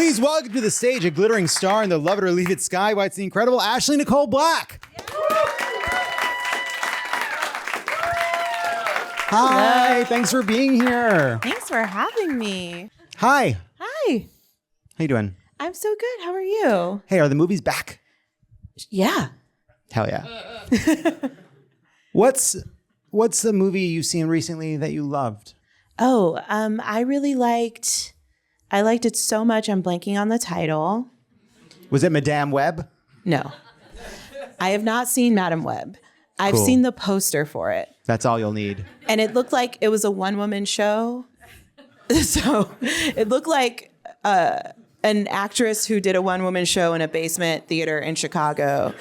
Please welcome to the stage a glittering star in the Love It or Leave It Sky. Why it's the incredible Ashley Nicole Black. Hi, thanks for being here. Thanks for having me. Hi. Hi. How you doing? I'm so good. How are you? Hey, are the movies back? Yeah. Hell yeah. What's the movie you've seen recently that you loved? Oh, I really liked it so much. I'm blanking on the title. Was it Madame Web? No. I have not seen Madam Web. I've Cool. seen the poster for it. That's all you'll need. And it looked like it was a one-woman show. So it looked like an actress who did a one-woman show in a basement theater in Chicago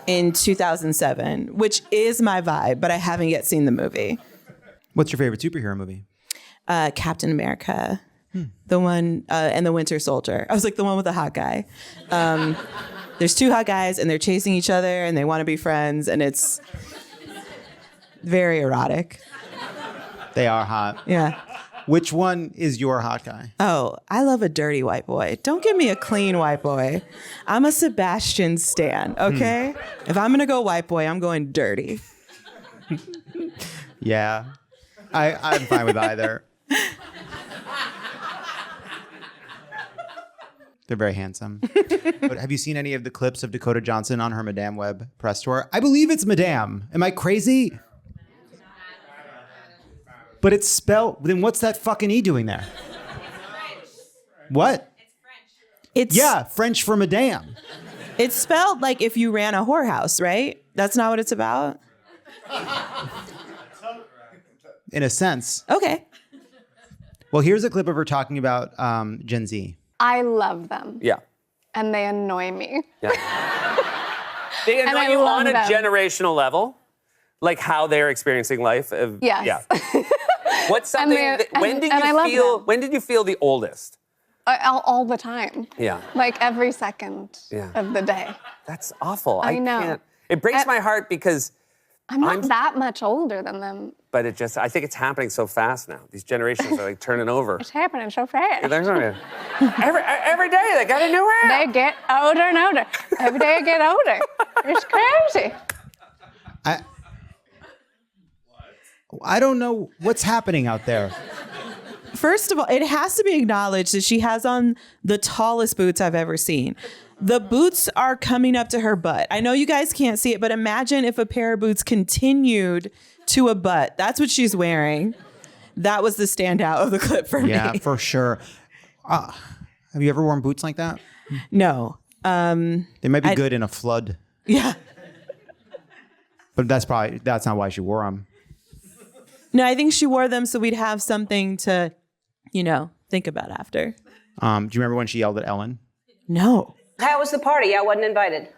in 2007, which is my vibe, but I haven't yet seen the movie. What's your favorite superhero movie? Captain America, the one, and the Winter Soldier. I was like the one with the hot guy. There's two hot guys and they're chasing each other and they want to be friends and it's very erotic. They are hot. Yeah. Which one is your hot guy? Oh, I love a dirty white boy. Don't give me a clean white boy. I'm a Sebastian stan, okay? If I'm gonna go white boy, I'm going dirty. Yeah. I'm fine with either. They're very handsome. But have you seen any of the clips of Dakota Johnson on her Madame Web press tour? I believe it's Madame. Am I crazy? But it's spelled, then what's that fucking E doing there? What? It's Yeah, French for Madame. It's spelled like if you ran a whorehouse, right? That's not what it's about? In a sense. Okay. Well, here's a clip of her talking about Gen Z. I love them. Yeah. And they annoy me. Yeah. They annoy I you love on a them. generational level, like how they're experiencing life. Yes. Yeah. What's something? When did you feel the oldest? All the time. Yeah. Like every second Yeah. of the day. That's awful. I know. Can't. It breaks my heart because I'm not that much older than them. but I think it's happening so fast now. These generations are like turning over. It's happening so fast. Every day they got a new hair. They get older and older. Every day I get older. It's crazy. I don't know what's happening out there. First of all, it has to be acknowledged that she has on the tallest boots I've ever seen. The boots are coming up to her butt. I know you guys can't see it, but imagine if a pair of boots continued to a butt. That's what she's wearing. That was the standout of the clip for me. Yeah, for sure. Have you ever worn boots like that? No. They might be good in a flood, Yeah. but that's not why she wore them. No, I think she wore them so we'd have something to, think about after. Do you remember when she yelled at Ellen? No. How was the party? I wasn't invited.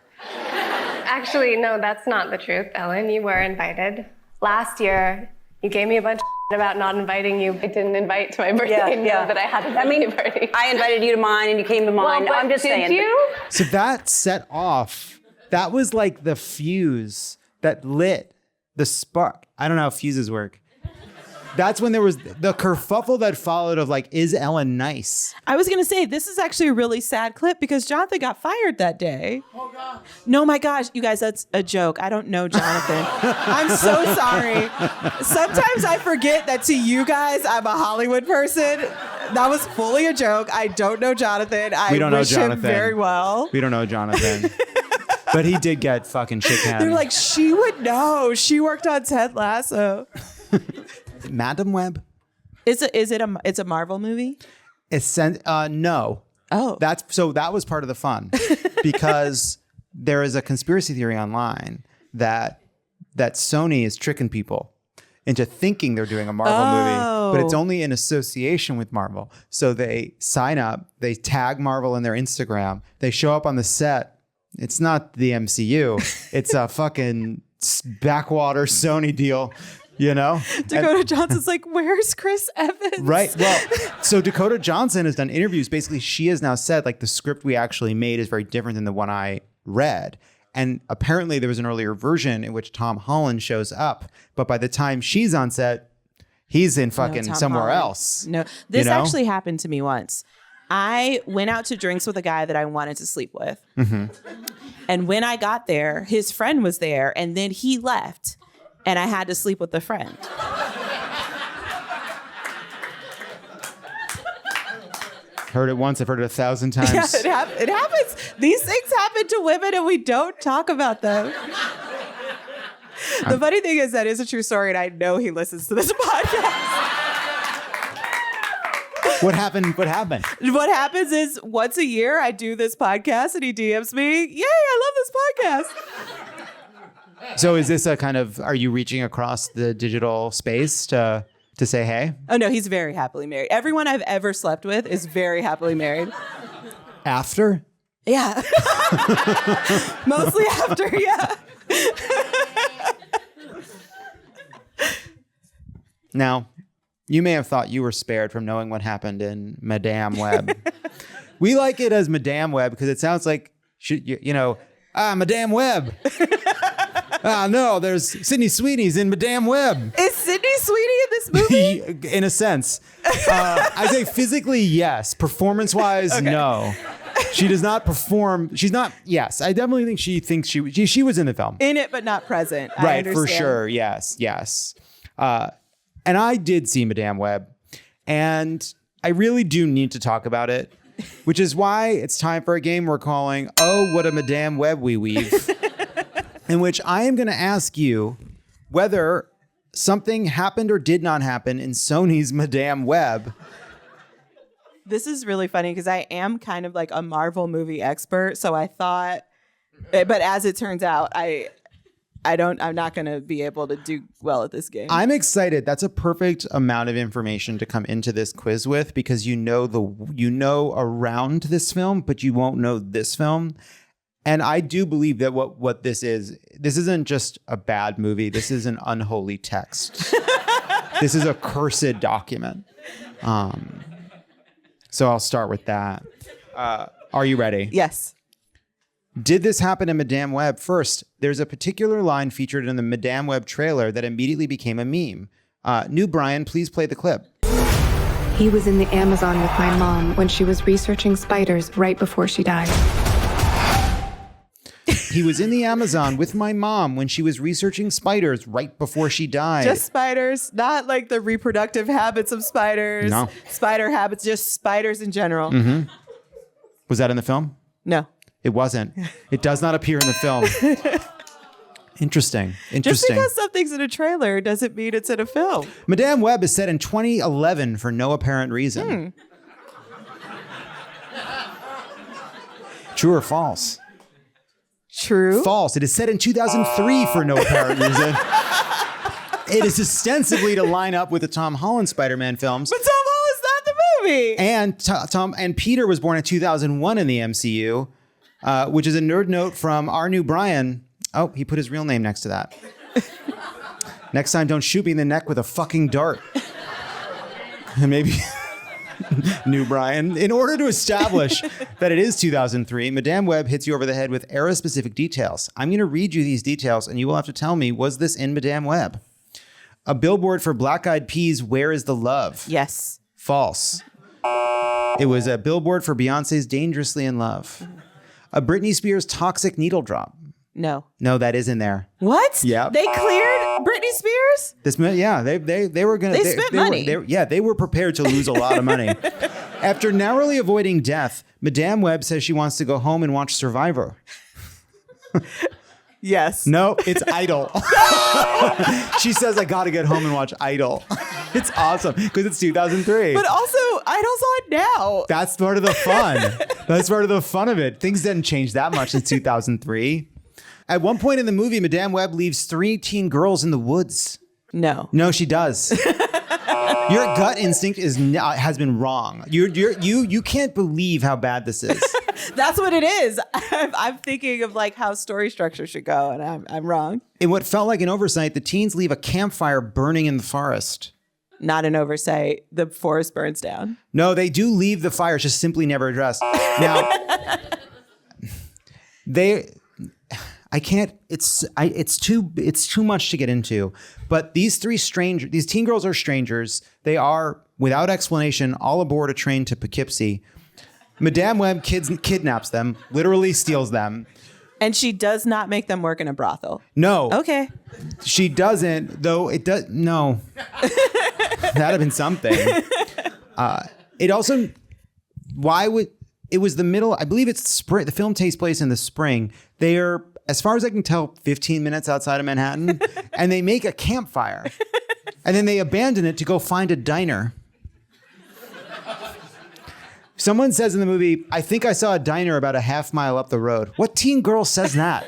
Actually, no, that's not the truth, Ellen. You were invited. Last year, you gave me a bunch of about not inviting you. I didn't invite to my birthday that I had a birthday party. I invited you to mine and you came to mine. Well, I'm just saying. Did you? So that set off, that was like the fuse that lit the spark. I don't know how fuses work. That's when there was the kerfuffle that followed of like, is Ellen nice? I was going to say, this is actually a really sad clip because Jonathan got fired that day. Oh, gosh. No, my gosh. You guys, that's a joke. I don't know Jonathan. I'm so sorry. Sometimes I forget that to you guys, I'm a Hollywood person. That was fully a joke. I don't know Jonathan. We don't know wish Jonathan. him very well. We don't know Jonathan. But he did get fucking shit canned. They're like, she would know. She worked on Ted Lasso. Madam Web? It's a Marvel movie? No. Oh. That was part of the fun because there is a conspiracy theory online that Sony is tricking people into thinking they're doing a Marvel movie, but it's only in association with Marvel. So they sign up, they tag Marvel in their Instagram, they show up on the set. It's not the MCU. It's a fucking backwater Sony deal. Dakota Johnson's like, where's Chris Evans? Right. Well, so Dakota Johnson has done interviews. Basically, she has now said like the script we actually made is very different than the one I read. And apparently there was an earlier version in which Tom Holland shows up. But by the time she's on set, he's in fucking somewhere else. No, this actually happened to me once. I went out to drinks with a guy that I wanted to sleep with. And when I got there, his friend was there, and then he left, and I had to sleep with the friend. Heard it once, I've heard it 1,000 times. Yeah, it happens. These things happen to women, and we don't talk about them. The funny thing is that is a true story, and I know he listens to this podcast. What happened? What happened? What happens is once a year I do this podcast and he DMs me, yay, I love this podcast. So is this a kind of, are you reaching across the digital space to say hey? Oh no, he's very happily married. Everyone I've ever slept with is very happily married. After? Yeah. Mostly after, yeah. Now, you may have thought you were spared from knowing what happened in Madame Web. We like it as Madame Web because it sounds like, Madame Web. No, there's Sydney Sweeney's in Madame Web. Is Sydney Sweeney in this movie? In a sense. I say physically, yes. Performance-wise, no. She does not perform. She's not, yes. I definitely think she thinks she was in the film. In it, but not present. Right, for sure. Yes. And I did see Madame Web, and I really do need to talk about it, which is why it's time for a game we're calling Oh, What a Madame Web We Weave, in which I am going to ask you whether something happened or did not happen in Sony's Madame Web. This is really funny because I am kind of like a Marvel movie expert, so I thought, but as it turns out, I'm not going to be able to do well at this game. I'm excited. That's a perfect amount of information to come into this quiz with because you know around this film, but you won't know this film. And I do believe that what this isn't just a bad movie. This is an unholy text. This is a cursed document. So I'll start with that. Are you ready? Yes. Did this happen in Madame Web? First, there's a particular line featured in the Madame Web trailer that immediately became a meme. New Brian, please play the clip. He was in the Amazon with my mom when she was researching spiders right before she died. He was in the Amazon with my mom when she was researching spiders right before she died. Just spiders, not like the reproductive habits of spiders. No. Spider habits, just spiders in general. Mm-hmm. Was that in the film? No. It wasn't. It does not appear in the film. Interesting. Just because something's in a trailer doesn't mean it's in a film. Madame Web is set in 2011 for no apparent reason. True or false? True. False. It is set in 2003 for no apparent reason. It is ostensibly to line up with the Tom Holland Spider-Man films. But Tom Holland's not the movie. And Peter was born in 2001 in the MCU. Which is a nerd note from our new Brian. Oh, he put his real name next to that. Next time, don't shoot me in the neck with a fucking dart. And maybe new Brian. In order to establish that it is 2003, Madame Web hits you over the head with era-specific details. I'm going to read you these details, and you will have to tell me, was this in Madame Web? A billboard for Black Eyed Peas' Where is the Love? Yes. False. It was a billboard for Beyonce's Dangerously in Love. A Britney Spears Toxic Needle Drop. No. No, that is in there. What? Yeah. They cleared Britney Spears? They were gonna. They spent money. They were prepared to lose a lot of money. After narrowly avoiding death, Madame Web says she wants to go home and watch Survivor. Yes. No, it's Idol. She says, I got to get home and watch Idol. It's awesome because it's 2003. But also, Idol's on now. That's part of the fun. That's part of the fun of it. Things didn't change that much in 2003. At one point in the movie, Madame Web leaves 3 teen girls in the woods. No. No, she does. Your gut instinct has been wrong. You can't believe how bad this is. That's what it is. I'm thinking of like how story structure should go, and I'm wrong. In what felt like an oversight, the teens leave a campfire burning in the forest. Not an oversight. The forest burns down. No, they do leave the fire, just simply never addressed. Now, it's too much to get into. But these teen girls are strangers. They are, without explanation, all aboard a train to Poughkeepsie. Madame Web kidnaps them, literally steals them. And she does not make them work in a brothel. No. Okay. She doesn't, though it does. No. That'd have been something. It also, it was the middle, I believe it's spring. The film takes place in the spring. They are, as far as I can tell, 15 minutes outside of Manhattan, and they make a campfire. And then they abandon it to go find a diner. Someone says in the movie, I think I saw a diner about a half mile up the road. What teen girl says that?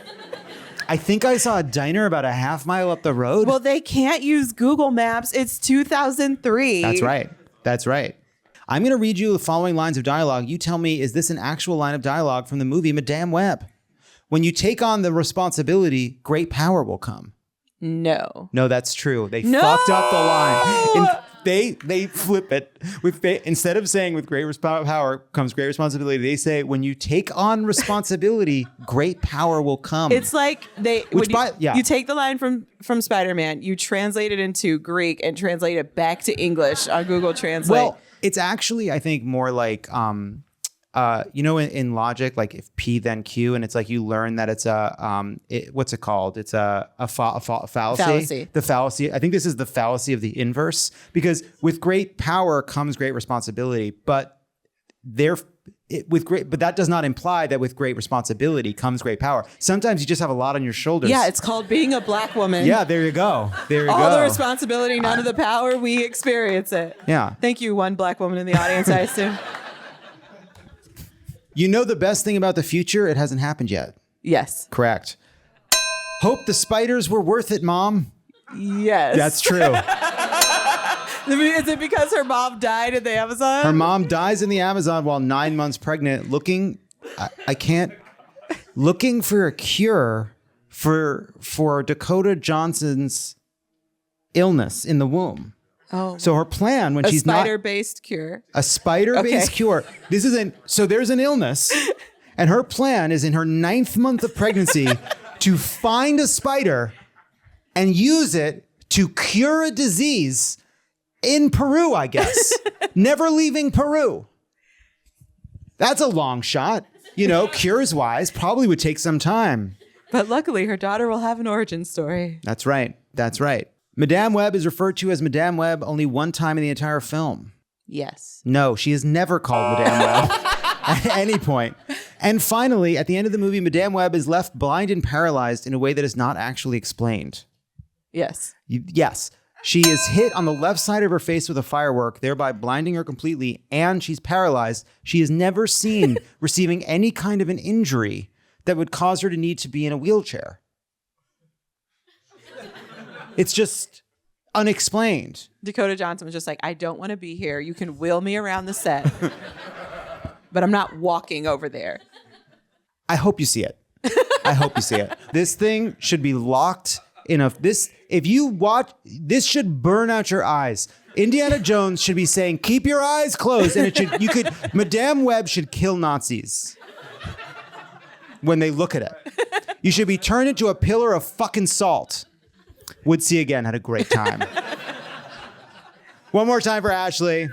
I think I saw a diner about a half mile up the road. Well, they can't use Google Maps. It's 2003. That's right. That's right. I'm going to read you the following lines of dialogue. You tell me, is this an actual line of dialogue from the movie Madame Web? When you take on the responsibility, great power will come. No. No, that's true. They fucked up the line. They flip it. Instead of saying with great power comes great responsibility, they say when you take on responsibility, great power will come. It's like you take the line from Spider-Man, you translate it into Greek and translate it back to English on Google Translate. Well, it's actually, I think, more like in logic, like if P then Q, and it's like you learn that it's what's it called? It's a fallacy. The fallacy. I think this is the fallacy of the inverse, because with great power comes great responsibility, but that does not imply that with great responsibility comes great power. Sometimes you just have a lot on your shoulders. Yeah, it's called being a black woman. Yeah, there you go. All the responsibility, none of the power. We experience it. Yeah. Thank you, one black woman in the audience, I assume. You know the best thing about the future? It hasn't happened yet. Yes. Correct. Hope the spiders were worth it, Mom. Yes. That's true. Is it because her mom died in the Amazon? Her mom dies in the Amazon while 9 months pregnant, looking for a cure for Dakota Johnson's illness in the womb. Oh. So her plan when she's not... spider-based cure. A spider-based cure. So there's an illness, and her plan is in her 9th month of pregnancy to find a spider and use it to cure a disease in Peru, I guess. Never leaving Peru. That's a long shot. Cures-wise, probably would take some time. But luckily, her daughter will have an origin story. That's right. That's right. Madame Web is referred to as Madame Web only one time in the entire film. Yes. No, she is never called Madame Web at any point. And finally, at the end of the movie, Madame Web is left blind and paralyzed in a way that is not actually explained. Yes. Yes. She is hit on the left side of her face with a firework, thereby blinding her completely, and she's paralyzed. She is never seen receiving any kind of an injury that would cause her to need to be in a wheelchair. It's just unexplained. Dakota Johnson was just like, I don't want to be here. You can wheel me around the set, but I'm not walking over there. I hope you see it. I hope you see it. This thing should be locked in if you watch, this should burn out your eyes. Indiana Jones should be saying, keep your eyes closed. And Madame Web should kill Nazis when they look at it. You should be turned into a pillar of fucking salt. Would see again, had a great time. One more time for Ashley.